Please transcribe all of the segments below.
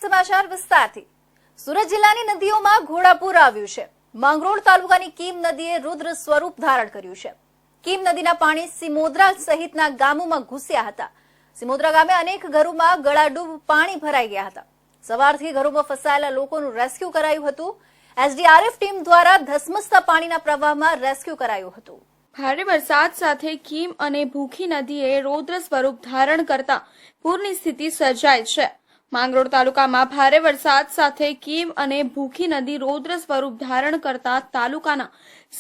સમાચાર વિસ્તારથી સુરત જિલ્લાની નદીઓમાં ઘોડાપૂર આવ્યું છે। માંગરોળ તાલુકાની કીમ નદીએ રુદ્ર સ્વરૂપ ધારણ કર્યું છે। કીમ નદીના પાણી સિમોદરા સહિતના ગામોમાં ઘૂસ્યા હતા। સિમોદરા ગામે અનેક ઘરોમાં ગળાડૂબ પાણી ભરાઈ ગયા હતા। સવારથી ઘરોમાં ફસાયેલા લોકોનું રેસ્ક્યુ કરાયું હતું। એસડીઆરએફ ટીમ દ્વારા ધસમસતા પાણીના પ્રવાહમાં રેસ્ક્યુ કરાયું હતું। ભારે વરસાદ સાથે કીમ અને ભૂખી નદીએ રૌદ્ર સ્વરૂપ ધારણ કરતા પૂરની સ્થિતિ સર્જાઈ છે। માંગરોળ તાલુકામાં ભારે વરસાદ સાથે કીમ અને ભૂખી નદી રૌદ્ર સ્વરૂપ ધારણ કરતા તાલુકાના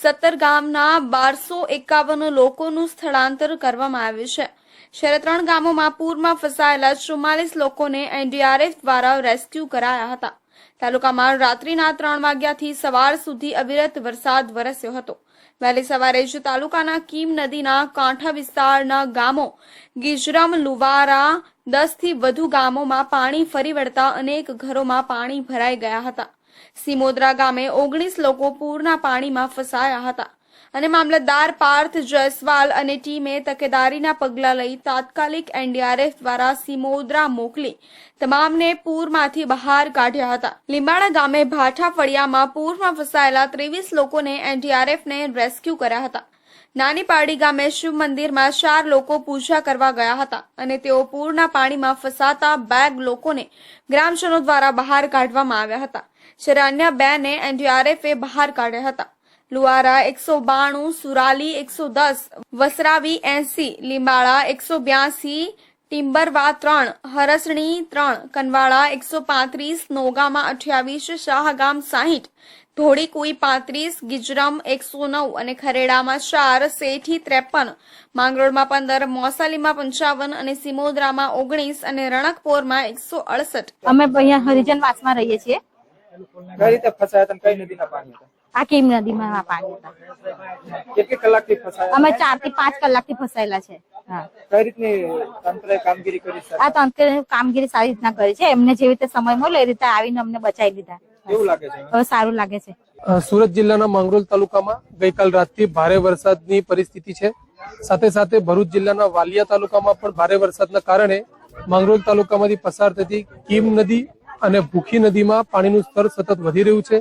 17 ગામના 1251 લોકોનું સ્થળાંતર કરવામાં આવ્યું છે। શહેર 3 ગામોમાં પૂરમાં ફસાયેલા 44 લોકોને એનડીઆરએફ દ્વારા રેસ્ક્યુ કરાયા હતા। તાલુકામાં રાત્રિના 3 વાગ્યાથી સવાર સુધી અવિરત વરસાદ વરસ્યો હતો। વહેલી સવારે જ તાલુકાના કીમ નદીના કાંઠા વિસ્તારના ગામો ગીજરમ, લુવારા 10 થી વધુ ગામોમાં પાણી ફરી વળતા અનેક ઘરોમાં પાણી ભરાઈ ગયા હતા। સિમોદરા ગામે 19 લોકો પૂરના પાણીમાં ફસાયા હતા અને મામલતદાર પાર્થ જયસ્વાલ અને ટીમે તકેદારીના પગલાં લઈ તાત્કાલિક એનડીઆરએફ દ્વારા સિમોદરા મોકલી તમામને પૂરમાંથી બહાર કાઢ્યા હતા। લીંબાડા ગામે ભાઠા ફળિયામાં પૂરમાં ફસાયેલા 23 લોકોને એનડીઆરએફને રેસ્ક્યુ કર્યા હતા। નાની પારડી ગામે શિવ મંદિરમાં 4 લોકો પૂજા કરવા ગયા હતા અને તેઓ પૂરના પાણીમાં ફસાતા 2 લોકોને ગ્રામજનો દ્વારા બહાર કાઢવામાં આવ્યા હતા, જ્યારે અન્ય 2 ને એનડીઆરએફે બહાર કાઢ્યા હતા। લુવારા 192, સુરાલી 110, વસરાવી 80, લીંબાળા 182, ટિમ્બરવા 3, હરસણી 3, કનવાળા 135, નોગામાં 28, શાહગામ 60, ધોળીકુઈ 35, ગીજરમ 109 અને ખરેડામાં 4, સેઠી 53, માંગરોળમાં 15, મોસાલીમાં 55 અને સિમોદરામાં 19 અને રણકપોરમાં 168। અમે અહીંયા હરિજનવાસમાં રહીએ છીએ। કઈ રીતે ફસાયા હતા? કઈ નદીના પાણી હતા? આ કીમ નદીમાં પાણી હતા। કેટલી કલાકથી ફસાયા? અમે 4 થી 5 કલાકથી ફસાયેલા છે। કઈ રીતની તંત્રએ કામગીરી કરી છે? આ તંત્રે કામગીરી સારી રીતના કરી છે। એમને જે રીતે સમય મળ્યો એ રીતે આવીને અમને બચાવી લીધા। કેવું લાગે છે? હવે સારું લાગે છે। સુરત જિલ્લાના માંગરોળ તાલુકામાં ગઈકાલ રાતથી ભારે વરસાદની પરિસ્થિતિ છે। સાથે સાથે ભરૂચ જિલ્લાના વાલિયા તાલુકામાં પણ ભારે વરસાદના કારણે માંગરોળ તાલુકામાંથી પસાર થતી કીમ નદી અને ભૂખી નદીમાં પાણીનું સ્તર સતત વધી રહ્યું છે,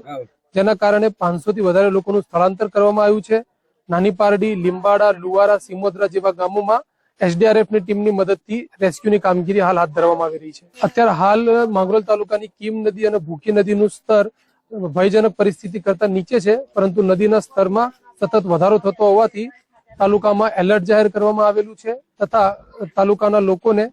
જેના કારણે 500 થી વધારે લોકોનું સ્થળાંતર કરવામાં આવ્યું છે। નાની પારડી, લીંબાડા, લુવારા, સિમોદરા જેવા ગામોમાં એસડીઆરએફની ટીમની મદદથી રેસ્ક્યુની કામગીરી હાલ હાથ ધરવામાં આવી રહી છે। અત્યારે હાલ માંગરોળ તાલુકાની કીમ નદી અને ભૂખી નદીનું સ્તર ભયજનક પરિસ્થિતિ કરતા નીચે છે, પરંતુ નદીના સ્તરમાં સતત વધારો થતો હોવાથી તાલુકામાં એલર્ટ જાહેર કરવામાં આવેલું છે તથા તાલુકાના લોકોને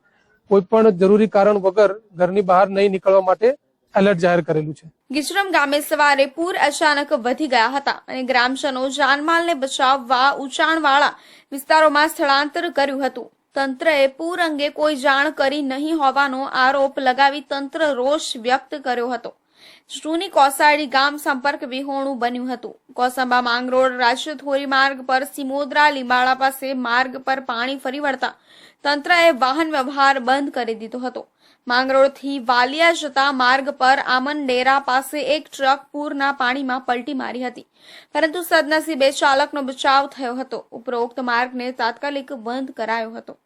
કોઈ પણ જરૂરી કારણ વગર ઘરની બહાર નહીં નીકળવા માટે એલર્ટ જાહેર કરેલું છે। ગીજરમ ગામે સવારે પૂર અચાનક વધી ગયા હતા અને ગ્રામજનો જાનમાલને બચાવવા ઊંચાણવાળા વિસ્તારોમાં સ્થળાંતર કર્યું હતું। તંત્રએ પૂર અંગે કોઈ જાણ કરી નહીં હોવાનો આરોપ લગાવી તંત્ર રોષ વ્યક્ત કર્યો હતો। જૂની કોસાડી ગામ સંપર્ક વિહોણું બન્યું હતું। કોસંબા માંગરોળ રાષ્ટ્રીય ધોરીમાર્ગ પર સિમોદરા લીંબાળા પાસે માર્ગ પર પાણી ફરી વળતા તંત્રએ વાહન વ્યવહાર બંધ કરી દીધો હતો। માંગરોળથી વાલિયા જતા માર્ગ પર આમનડેરા પાસે એક ટ્રક પૂરના પાણીમાં પલટી મારી હતી, પરંતુ સદનસીબે ચાલકનો બચાવ થયો હતો। ઉપરોક્ત માર્ગને તાત્કાલિક બંધ કરાયો હતો।